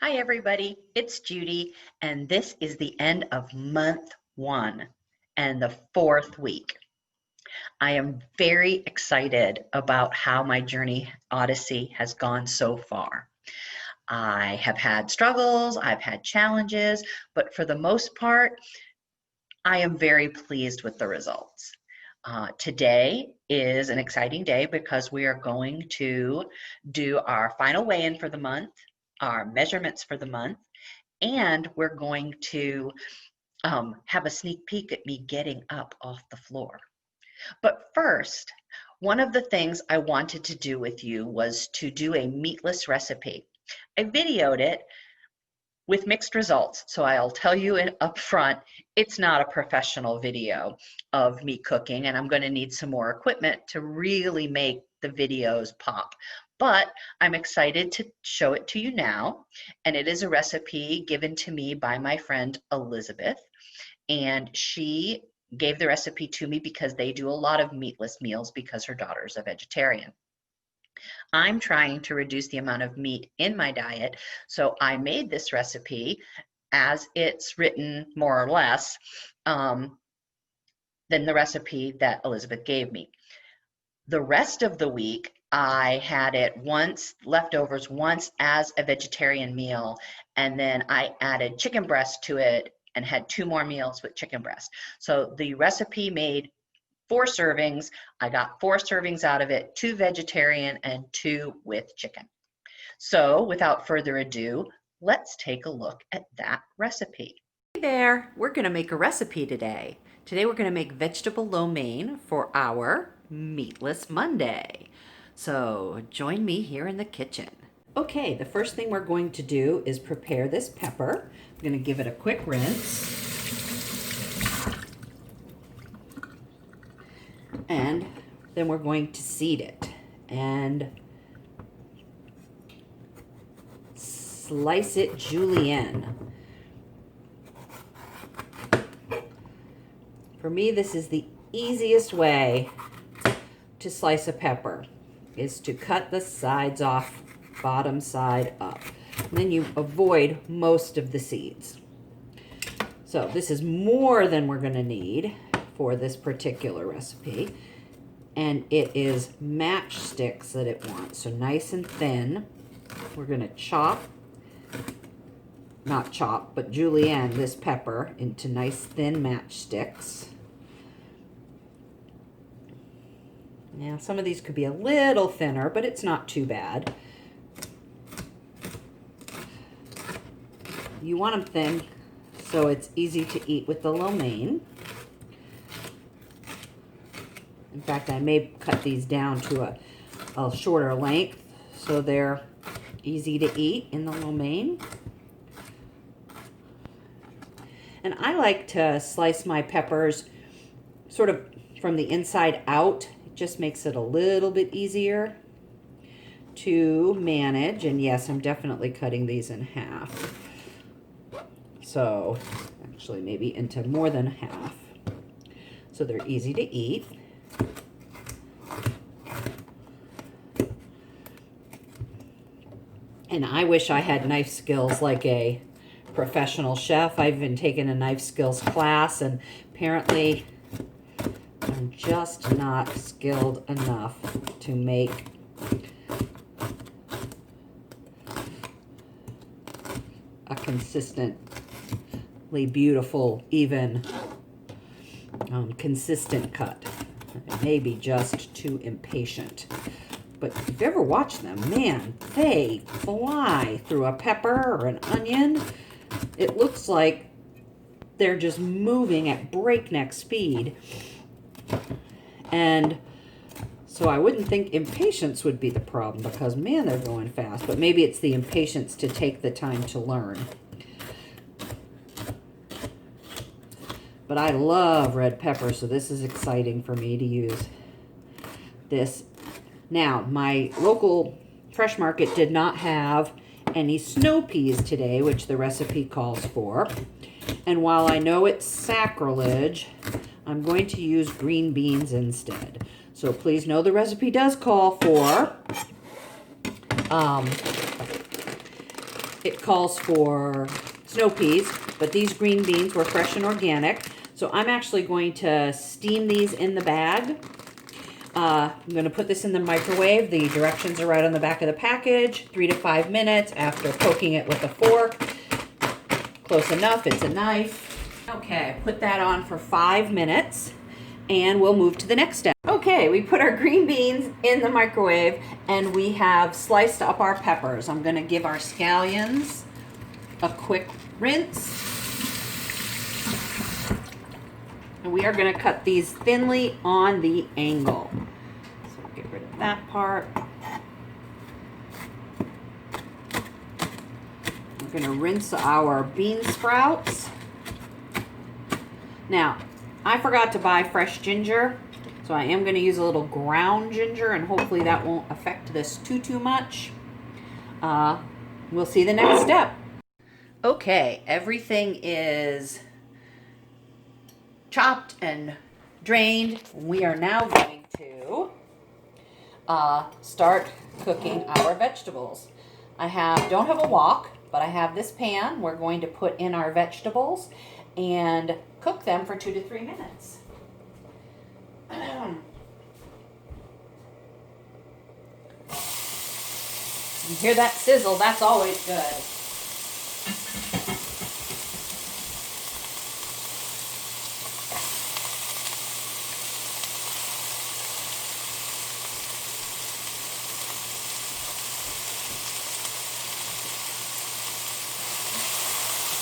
Hi, everybody. It's Judy, and this is the end of month one and the fourth week. I am very excited about how my journey Odyssey has gone so far. I have had struggles, I've had challenges, but for the most part, I am very pleased with the results. Today is an exciting day because we are going to do our final weigh-in for the month, our measurements for the month, and we're going to have a sneak peek at me getting up off the floor. But first, one of the things I wanted to do with you was to do a meatless recipe. I videoed it with mixed results, so I'll tell you up front, it's not a professional video of me cooking, and I'm going to need some more equipment to really make the videos pop. But I'm excited to show it to you now, and it is a recipe given to me by my friend Elizabeth, and she gave the recipe to me because they do a lot of meatless meals because her daughter's a vegetarian. I'm trying to reduce the amount of meat in my diet, so I made this recipe as it's written more or less than the recipe that Elizabeth gave me. The rest of the week, I had it leftovers once as a vegetarian meal, and then I added chicken breast to it and had 2 more meals with chicken breast. So the recipe made 4 servings. I got 4 servings out of it, 2 vegetarian and 2 with chicken. So without further ado, let's take a look at that recipe. Hey there, we're going to make a recipe today. Today we're going to make vegetable lo mein for our Meatless Monday. So join me here in the kitchen. Okay, the first thing we're going to do is prepare this pepper. I'm going to give it a quick rinse. And then we're going to seed it and slice it julienne. For me, this is the easiest way to slice a pepper, is to cut the sides off, bottom side up. And then you avoid most of the seeds. So this is more than we're going to need for this particular recipe. And it is matchsticks that it wants, so nice and thin. We're going to not chop, but julienne this pepper into nice thin matchsticks. Now, some of these could be a little thinner, but it's not too bad. You want them thin so it's easy to eat with the lo mein. In fact, I may cut these down to a shorter length so they're easy to eat in the lo mein. And I like to slice my peppers sort of from the inside out. It just makes it a little bit easier to manage. And yes, I'm definitely cutting these in half. So actually maybe into more than half. So they're easy to eat. And I wish I had knife skills like a professional chef. I've been taking a knife skills class, and apparently I'm just not skilled enough to make a consistently beautiful, even consistent cut. Maybe just too impatient. But if you ever watch them, man, they fly through a pepper or an onion. It looks like they're just moving at breakneck speed. And so I wouldn't think impatience would be the problem because, man, they're going fast. But maybe it's the impatience to take the time to learn. But I love red pepper, so this is exciting for me to use this. Now, my local fresh market did not have any snow peas today, which the recipe calls for. And while I know it's sacrilege, I'm going to use green beans instead. So please know the recipe does call for it calls for snow peas, but these green beans were fresh and organic. So I'm actually going to steam these in the bag. I'm going to put this in the microwave. The directions are right on the back of the package. 3 to 5 minutes after poking it with a fork. Close enough, it's a knife. Okay, put that on for 5 minutes and we'll move to the next step. Okay, we put our green beans in the microwave and we have sliced up our peppers. I'm going to give our scallions a quick rinse. And we are going to cut these thinly on the angle. So we'll get rid of that part. We're going to rinse our bean sprouts. Now, I forgot to buy fresh ginger, so I am going to use a little ground ginger, and hopefully that won't affect this too much. We'll see the next step. Okay, everything is chopped and drained. We are now going to start cooking our vegetables. Don't have a wok, but I have this pan. We're going to put in our vegetables and cook them for 2 to 3 minutes. You hear that sizzle? That's always good.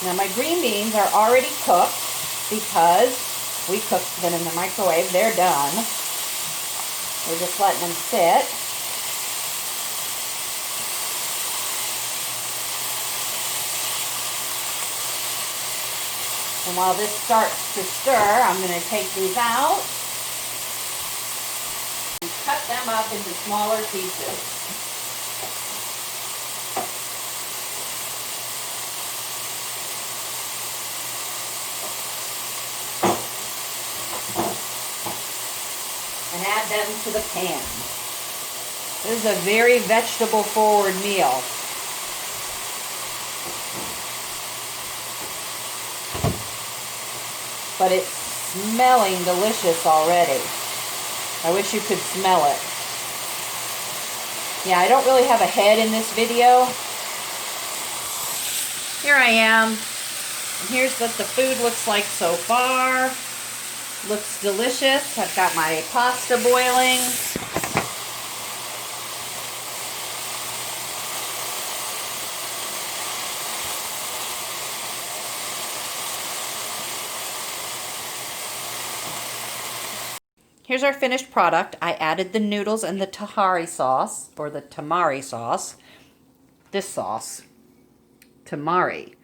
Now my green beans are already cooked because we cooked them in the microwave. They're done. We're just letting them sit. And while this starts to stir, I'm going to take these out and cut them up into smaller pieces. And add them to the pan. This is a very vegetable forward meal. But it's smelling delicious already. I wish you could smell it. Yeah, I don't really have a head in this video. Here I am. And here's what the food looks like so far. Looks delicious. I've got my pasta boiling. Here's our finished product. I added the noodles and the tahari sauce, or the tamari sauce. This sauce, tamari.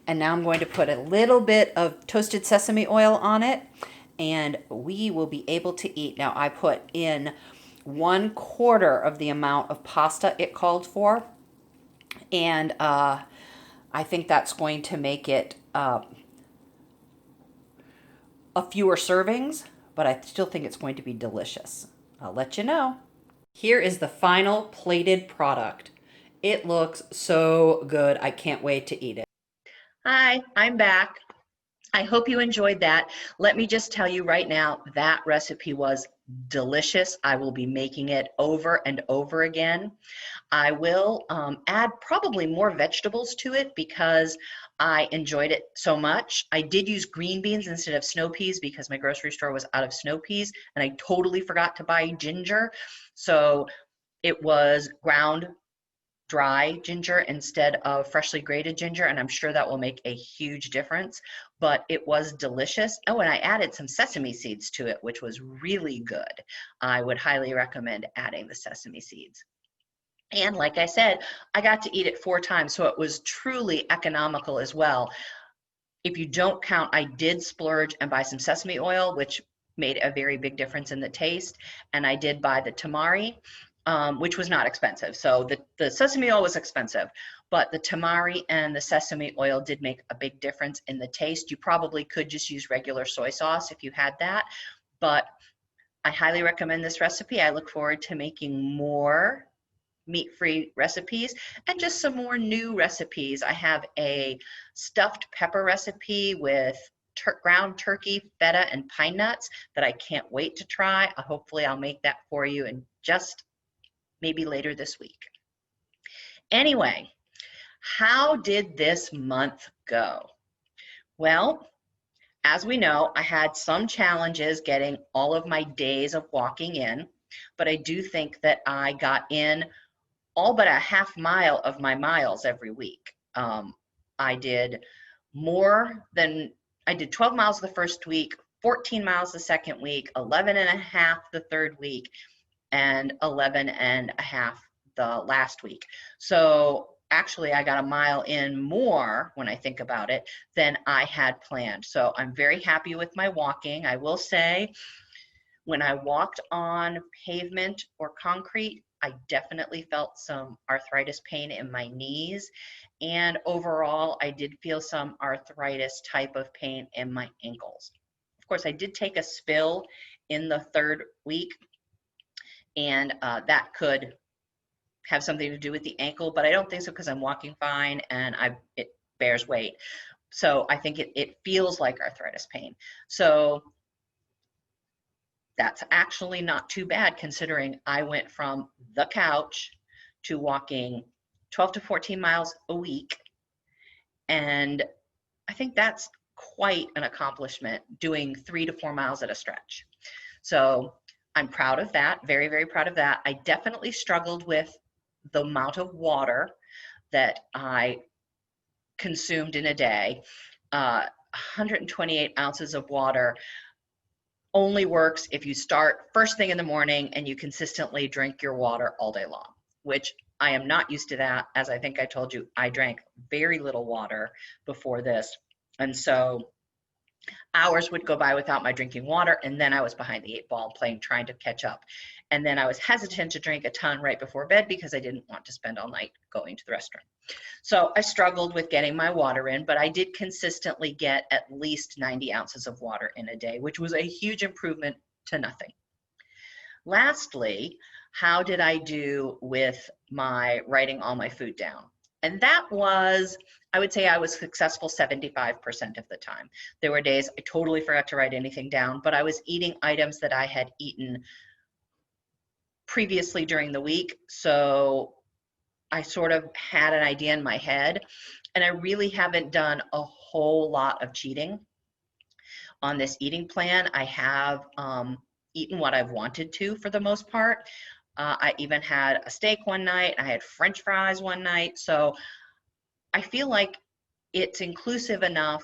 And now I'm going to put a little bit of toasted sesame oil on it, and we will be able to eat. Now I put in 1/4 of the amount of pasta it called for, and I think that's going to make it a fewer servings, but I still think it's going to be delicious. I'll let you know. Here is the final plated product. It looks so good. I can't wait to eat it. Hi, I'm back. I hope you enjoyed that. Let me just tell you right now, that recipe was delicious. I will be making it over and over again. I will add probably more vegetables to it because I enjoyed it so much. I did use green beans instead of snow peas because my grocery store was out of snow peas, and I totally forgot to buy ginger. So it was ground dry ginger instead of freshly grated ginger, and I'm sure that will make a huge difference, but it was delicious. Oh, and I added some sesame seeds to it, which was really good. I would highly recommend adding the sesame seeds. And like I said, I got to eat it 4 times, so it was truly economical as well. If you don't count, I did splurge and buy some sesame oil, which made a very big difference in the taste, and I did buy the tamari, which was not expensive. So the sesame oil was expensive, but the tamari and the sesame oil did make a big difference in the taste. You probably could just use regular soy sauce if you had that, but I highly recommend this recipe. I look forward to making more meat-free recipes and just some more new recipes. I have a stuffed pepper recipe with ground turkey, feta, and pine nuts that I can't wait to try. Hopefully I'll make that for you in just maybe later this week. Anyway, how did this month go? Well, as we know, I had some challenges getting all of my days of walking in, but I do think that I got in all but a half mile of my miles every week. I did 12 miles the first week, 14 miles the second week, 11 and a half the third week, and 11 and a half the last week. So actually I got a mile in more when I think about it than I had planned. So I'm very happy with my walking. I will say when I walked on pavement or concrete, I definitely felt some arthritis pain in my knees. And overall, I did feel some arthritis type of pain in my ankles. Of course, I did take a spill in the third week, and that could have something to do with the ankle, but I don't think so because I'm walking fine and it bears weight. So I think it feels like arthritis pain. So that's actually not too bad considering I went from the couch to walking 12 to 14 miles a week. And I think that's quite an accomplishment, doing 3 to 4 miles at a stretch. So I'm proud of that, very, very proud of that. I definitely struggled with the amount of water that I consumed in a day. 128 ounces of water only works if you start first thing in the morning and you consistently drink your water all day long, which I am not used to that. As I think I told you, I drank very little water before this. And so hours would go by without my drinking water, and then I was behind the 8 ball trying to catch up. And then I was hesitant to drink a ton right before bed because I didn't want to spend all night going to the restroom. So I struggled with getting my water in, but I did consistently get at least 90 ounces of water in a day, which was a huge improvement to nothing. Lastly, how did I do with my writing all my food down? And that was, I would say I was successful 75% of the time. There were days I totally forgot to write anything down, but I was eating items that I had eaten previously during the week. So I sort of had an idea in my head, and I really haven't done a whole lot of cheating on this eating plan. I have eaten what I've wanted to for the most part. I even had a steak one night. I had French fries one night. So I feel like it's inclusive enough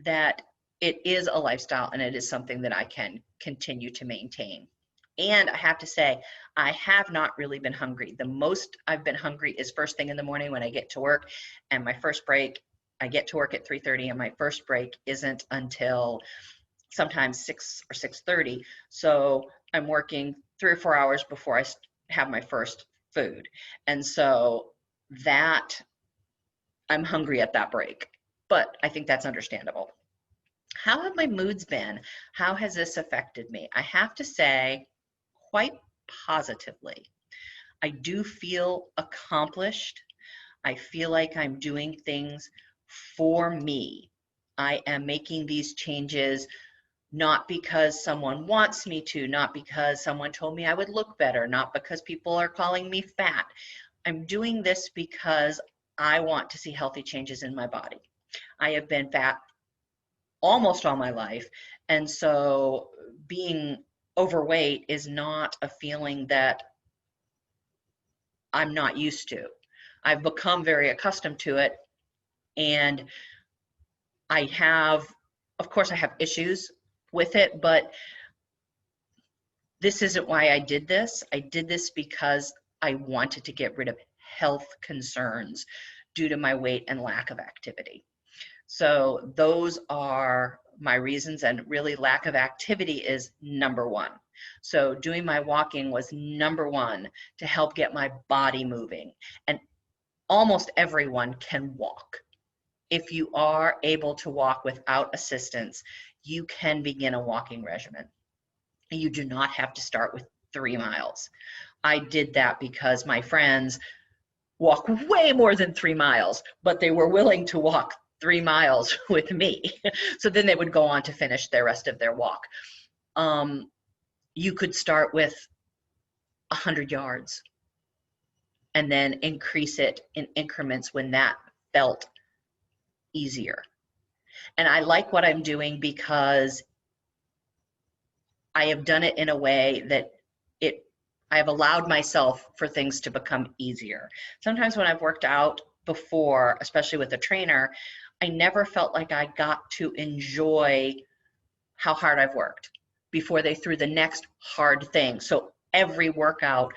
that it is a lifestyle and it is something that I can continue to maintain. And I have to say, I have not really been hungry. The most I've been hungry is first thing in the morning when I get to work, and my first break, I get to work at 3:30, and my first break isn't until sometimes 6 or 6:30. So I'm working 3 or 4 hours before I have my first food. And so that I'm hungry at that break, but I think that's understandable. How have my moods been? How has this affected me? I have to say, quite positively. I do feel accomplished. I feel like I'm doing things for me. I am making these changes not because someone wants me to, not because someone told me I would look better, not because people are calling me fat. I'm doing this because I want to see healthy changes in my body. I have been fat almost all my life, and so being overweight is not a feeling that I'm not used to. I've become very accustomed to it, and I have, of course, I have issues with it, but this isn't why I did this. I did this because I wanted to get rid of health concerns due to my weight and lack of activity. So those are my reasons, and really lack of activity is number one. So doing my walking was number one to help get my body moving. And almost everyone can walk. If you are able to walk without assistance, you can begin a walking regimen. You do not have to start with 3 miles. I did that because my friends walk way more than 3 miles, but they were willing to walk 3 miles with me. So then they would go on to finish the rest of their walk. You could start with 100 yards and then increase it in increments when that felt easier. And I like what I'm doing because I have done it in a way that I have allowed myself for things to become easier. Sometimes when I've worked out before, especially with a trainer, I never felt like I got to enjoy how hard I've worked before they threw the next hard thing. So every workout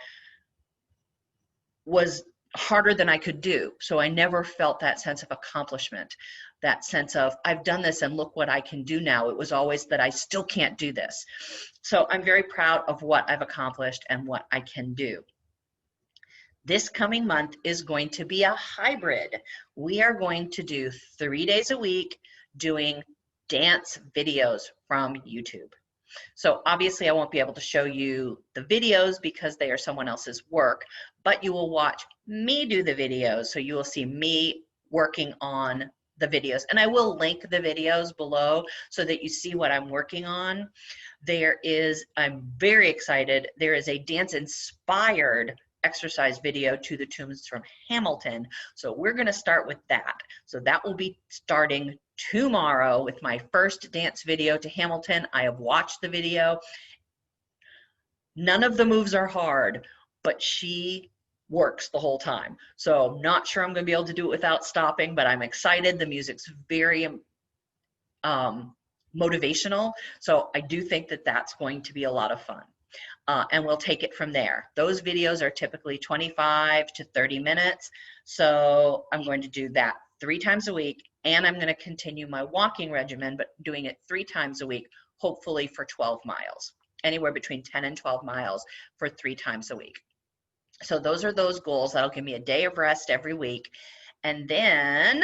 was harder than I could do. So I never felt that sense of accomplishment, that sense of I've done this and look what I can do now. It was always that I still can't do this. So I'm very proud of what I've accomplished and what I can do. This coming month is going to be a hybrid. We are going to do 3 days a week doing dance videos from YouTube. So obviously I won't be able to show you the videos because they are someone else's work, but you will watch me do the videos. So you will see me working on the videos, and I will link the videos below so that you see what I'm working on. I'm very excited. There is a dance inspired exercise video to the tunes from Hamilton. So we're going to start with that. So that will be starting tomorrow with my first dance video to Hamilton. I have watched the video. None of the moves are hard, but she works the whole time. So I'm not sure I'm going to be able to do it without stopping, but I'm excited. The music's very motivational. So I do think that that's going to be a lot of fun. And we'll take it from there. Those videos are typically 25 to 30 minutes. So I'm going to do that 3 times a week, and I'm going to continue my walking regimen, but doing it 3 times a week, hopefully for 12 miles, anywhere between 10 and 12 miles for 3 times a week. So those are those goals. That'll give me a day of rest every week. And then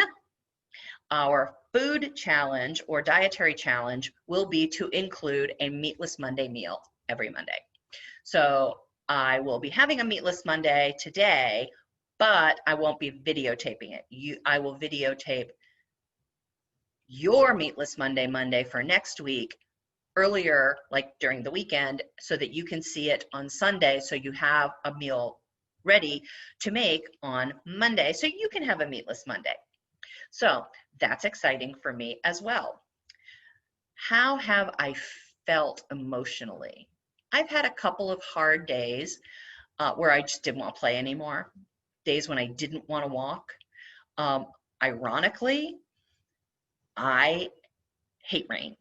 our food challenge or dietary challenge will be to include a meatless Monday meal every Monday. So I will be having a meatless Monday today, but I won't be videotaping it. I will videotape your meatless Monday for next week earlier, like during the weekend, so that you can see it on Sunday, so you have a meal ready to make on Monday, so you can have a meatless Monday. So that's exciting for me as well. How have I felt emotionally? I've had a couple of hard days where I just didn't want to play anymore, days when I didn't want to walk. Ironically, I hate rain.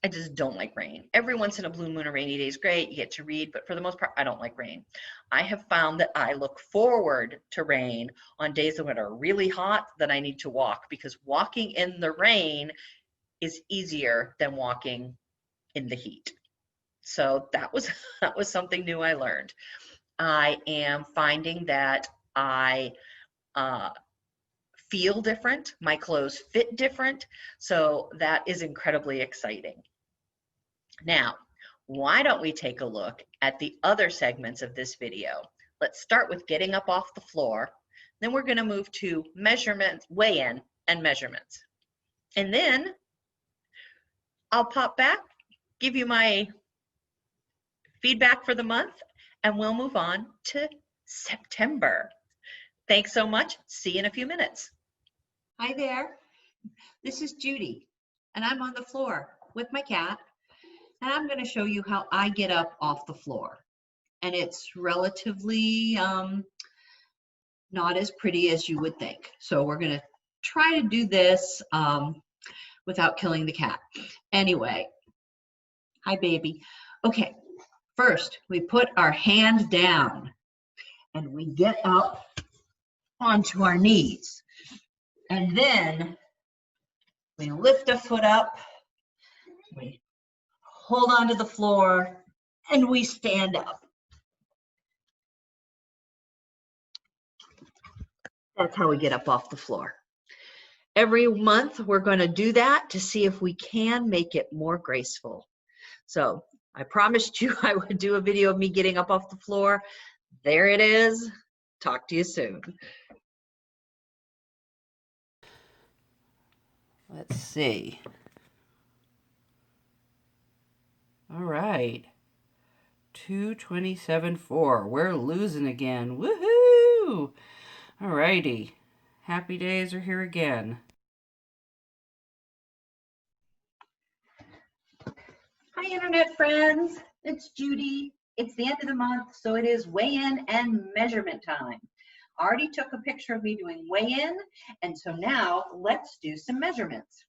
I just don't like rain. Every once in a blue moon, a rainy day is great. You get to read, but for the most part, I don't like rain. I have found that I look forward to rain on days that are really hot that I need to walk, because walking in the rain is easier than walking in the heat. So that was something new I learned. I am finding that I feel different. My clothes fit different. So that is incredibly exciting. Now, why don't we take a look at the other segments of this video? Let's start with getting up off the floor. Then we're going to move to measurements, weigh-in, and measurements. And then I'll pop back, give you my feedback for the month, and we'll move on to September. Thanks so much. See you in a few minutes. Hi there. This is Judy, and I'm on the floor with my cat, and I'm going to show you how I get up off the floor. And it's relatively not as pretty as you would think. So we're going to try to do this without killing the cat. Anyway, hi baby. Okay, first we put our hand down and we get up onto our knees. And then we lift a foot up, we hold onto the floor, and we stand up. That's how we get up off the floor. Every month we're going to do that to see if we can make it more graceful. So I promised you I would do a video of me getting up off the floor. there it is. Talk to you soon. Let's see. All right. 227.4. We're losing again. Woohoo! All righty. Happy days are here again. Hi, Internet friends. It's Judy. It's the end of the month, so it is weigh-in and measurement time. I already took a picture of me doing weigh-in, and so now let's do some measurements.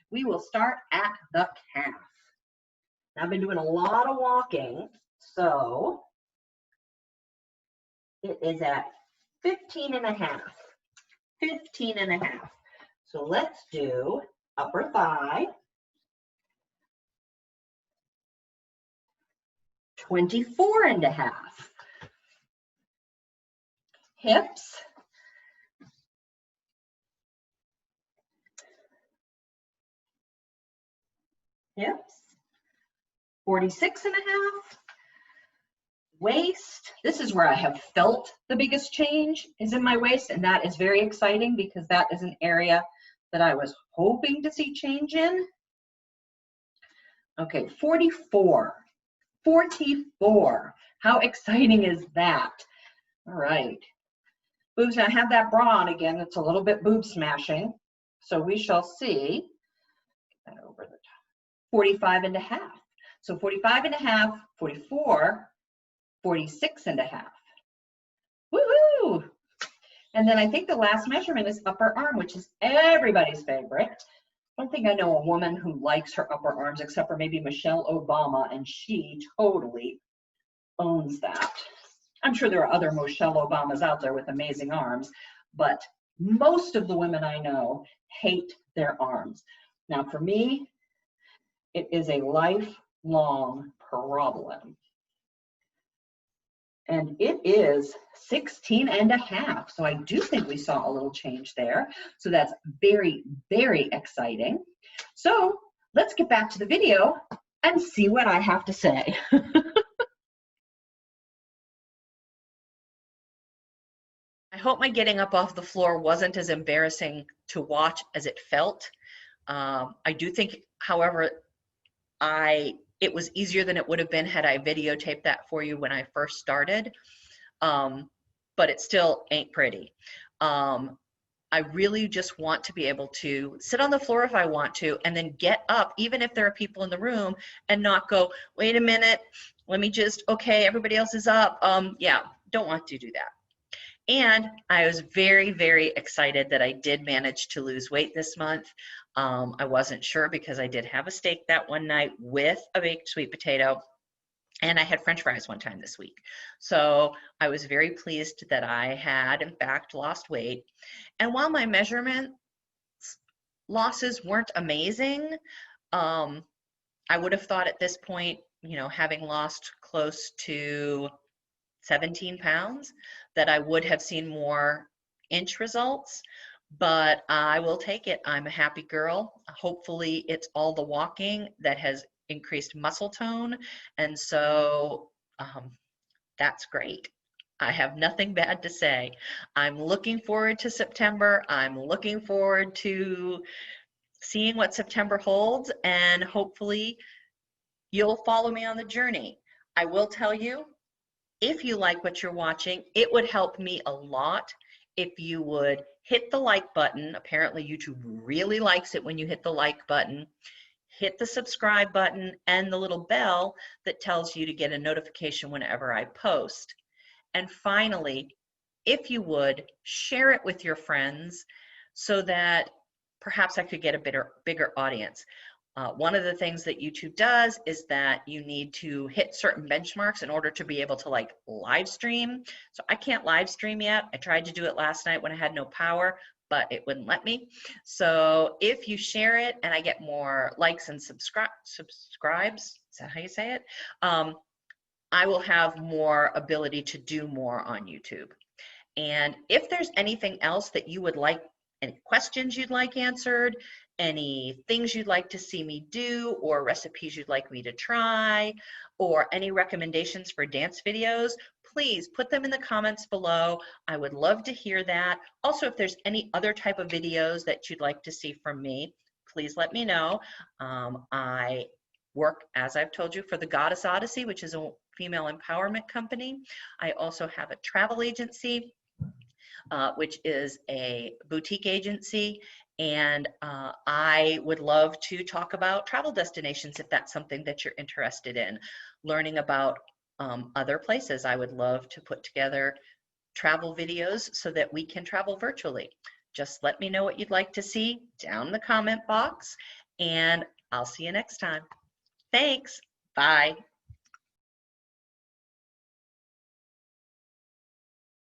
We will start at the calf. I've been doing a lot of walking, so it is at 15 and a half. 15 and a half. So let's do upper thigh, 24 and a half. Hips, 46 and a half. Waist, this is where I have felt the biggest change is in my waist, and that is very exciting because that is an area that I was hoping to see change in. Okay, 44. 44. How exciting is that? All right. Boobs, I have that bra on again. It's a little bit boob smashing. So we shall see. Get that over the top. 45 and a half. So 45 and a half, 44, 46 and a half. Woohoo! And then I think the last measurement is upper arm, which is everybody's favorite. I don't think I know a woman who likes her upper arms except for maybe Michelle Obama, and she totally owns that. I'm sure there are other Michelle Obamas out there with amazing arms, but most of the women I know hate their arms. Now for me, it is a lifelong problem. And it is 16 and a half. So I do think we saw a little change there. So that's very, very exciting. So let's get back to the video and see what I have to say. I hope my getting up off the floor wasn't as embarrassing to watch as it felt. I do think, however, it was easier than it would have been had I videotaped that for you when I first started, but it still ain't pretty. I really just want to be able to sit on the floor if I want to, and then get up, even if there are people in the room, and not go, wait a minute, let me just, okay, everybody else is up. Yeah, don't want to do that. And I was very, very excited that I did manage to lose weight this month. I wasn't sure because I did have a steak that one night with a baked sweet potato, and I had French fries one time this week. So I was very pleased that I had, in fact, lost weight. And while my measurement losses weren't amazing, I would have thought at this point, you know, having lost close to 17 pounds, that I would have seen more inch results, but I will take it. I'm a happy girl. Hopefully it's all the walking that has increased muscle tone, and so that's great. I have nothing bad to say. I'm looking forward to September. I'm looking forward to seeing what September holds, and hopefully you'll follow me on the journey. I will tell you, if you like what you're watching, it would help me a lot if you would hit the like button. Apparently YouTube really likes it when you hit the like button. Hit the subscribe button and the little bell that tells you to get a notification whenever I post. And finally, if you would, share it with your friends so that perhaps I could get a bigger audience. One of the things that YouTube does is that you need to hit certain benchmarks in order to be able to like live stream. So I can't live stream yet. I tried to do it last night when I had no power, but it wouldn't let me. So if you share it and I get more likes and subscribes, is that how you say it? I will have more ability to do more on YouTube. And if there's anything else that you would like, any questions you'd like answered, any things you'd like to see me do, or recipes you'd like me to try, or any recommendations for dance videos, please put them in the comments below. I would love to hear that. Also, if there's any other type of videos that you'd like to see from me, please let me know. I work, as I've told you, for the Goddess Odyssey, which is a female empowerment company. I also have a travel agency, which is a boutique agency. And I would love to talk about travel destinations if that's something that you're interested in. Learning about other places. I would love to put together travel videos so that we can travel virtually. Just let me know what you'd like to see down in the comment box, and I'll see you next time. Thanks. Bye.